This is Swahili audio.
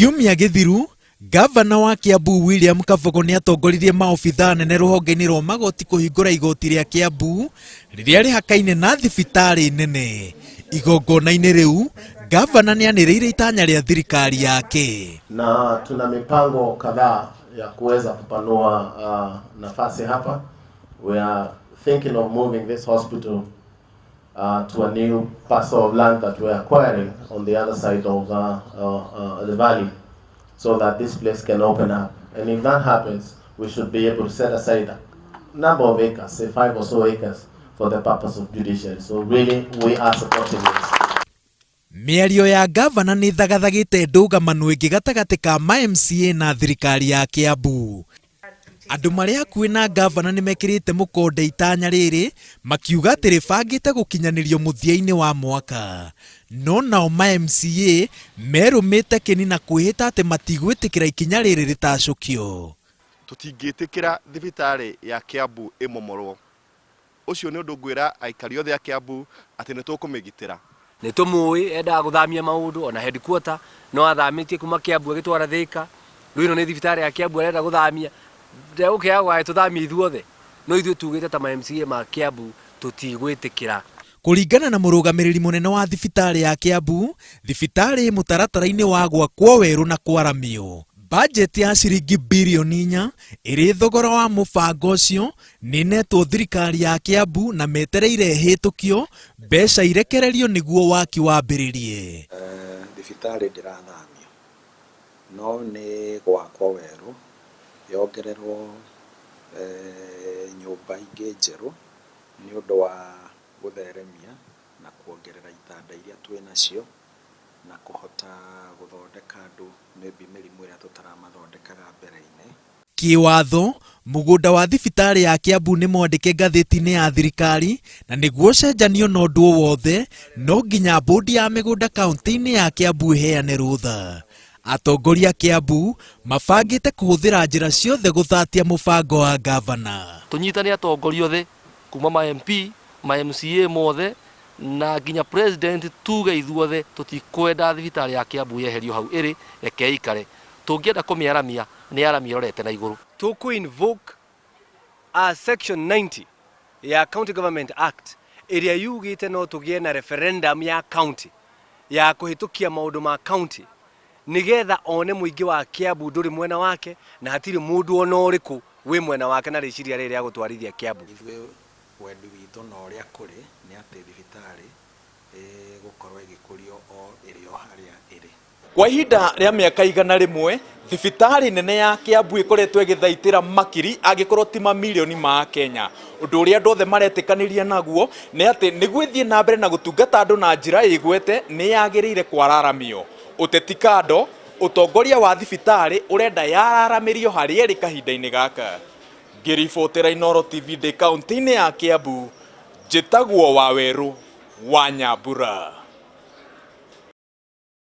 Kiumia githiru Gavana wa Kiambu William Kabogo ni atongoririe maobitha nene ruhonge-ini rwa magoti kuhingura igoti ria Kiambu riria rihakaine na thibitari nene. Igongona-ini riu Gavana ni aniriire itanya ria thirikari yake. Na tuna mipango kadhaa ya kuweza kupanua nafasi hapa. We are thinking of moving this hospital to a new parcel of land that we are acquiring on the other side of the valley, so that this place can open up. And if that happens, we should be able to set aside a number of acres, say 5 or so acres, for the purpose of judiciary. So really, we are supporting this. Miario ya Gavana ni thagathagite ndũgamano ĩngĩ gatagati ka MCA na thirikari ya Kiambu. Andu maria hakuhi na Gavana ni mekirite mukonde itanya riri makiuga ati ribangite gukinyanirio muthia-ini wa mwaka. No nao MCA merumite kini na kwihita ati matigwitikira ikinya riri ritacukio. Tutingitikira thibitari ya Kiambu imomorwo. Ucio ni undu ngwira aikari othe ya Kiambu ati ni tukumigitira. Ni tumui enda guthamia maundu ona headquarter no athamitie kuma Kiambu agitwara Thika. Riu ino ni thibitari ya Kiambu arenda guthamia. Ndeukiagwa tuthamia ithuothe no ithuĩ tugite ta MCA ma Kiambu tutigwitikira. Kuringana na murugamiriri munene wa thibitari ya Kiambu, thibitari mutaratara-ini wa gwakwo weru na kwaramio. Budget ya ciringi bilioni 4 iri thogora wa mubango ucio ni netwo thirikari ya Kiambu na metereire hitukio mbeca irekererio niguo waki wambiririe. Thibitari ndirathamio no ni gwakwo weru yongererwo nyumba ingĩ njerũ ni undu wa gutheremia na kuongerera itanda iria twinacio na kuhota guthondeka andu maybe mĩrimũ ĩrĩa tũtaramathondekaga mbere-inĩ. Kiwatho mugunda wa thibitari ya Kiambu ni mwandike ngathĩti-inĩ ya thirikari na niguo cenjanio na ũndũ wothe no nginya bodi ya migunda kaunti-inĩ ya Kiambu iheane rutha. Atongoria Kiambu mabangite kuhuthira njira ciothe guthatia mubango wa Gavana. Tunyitane atongoria othe kuma ma MP ma MCA mothe na nginya president tuge ithuothe tutikwenda thibitari ya Kiambu yeherio hau iri reke ikare. Tungienda kumiaramia ni aramia rorete na iguru. Tuku invoke a section 90 ya County Government Act iria yugite no tugie na referendum ya county ya kuhitukia maundu ma county nigetha one muingi wa Kiambu nduri mwena wake na hatiri mundu ona uriku wi mwena wake na riciria riri ya gutwarithia Kiambu. Ithuĩ wendi witũ na ũrĩa kũrĩ nĩ atĩ thibitarĩ gũkorwo ĩgĩkũrio o ĩrĩ o harĩa ĩrĩ. Kwa ihinda rĩa mĩaka igana rĩmwe thibitari nene ya Kiambu ĩkoretwo ĩgĩthaitĩra makiri angĩkorwo ti mamirioni ma Kenya. Ũndũ ũrĩa andũ othe maretĩkanĩria naguo nĩ atĩ nĩguo ĩthiĩ na mbere na gũtungata andũ na njĩra ĩgwete nĩ yagĩrĩire kwararamio. Ũteti kando, utongoria wa thibitari urenda yararamirio harĩ ĩrĩ kahinda-inĩ gaka. Ngĩribotera Inooro TV ndĩ kaunti-inĩ ya Kiambu, njĩtagwo Waweru wa Nyambura.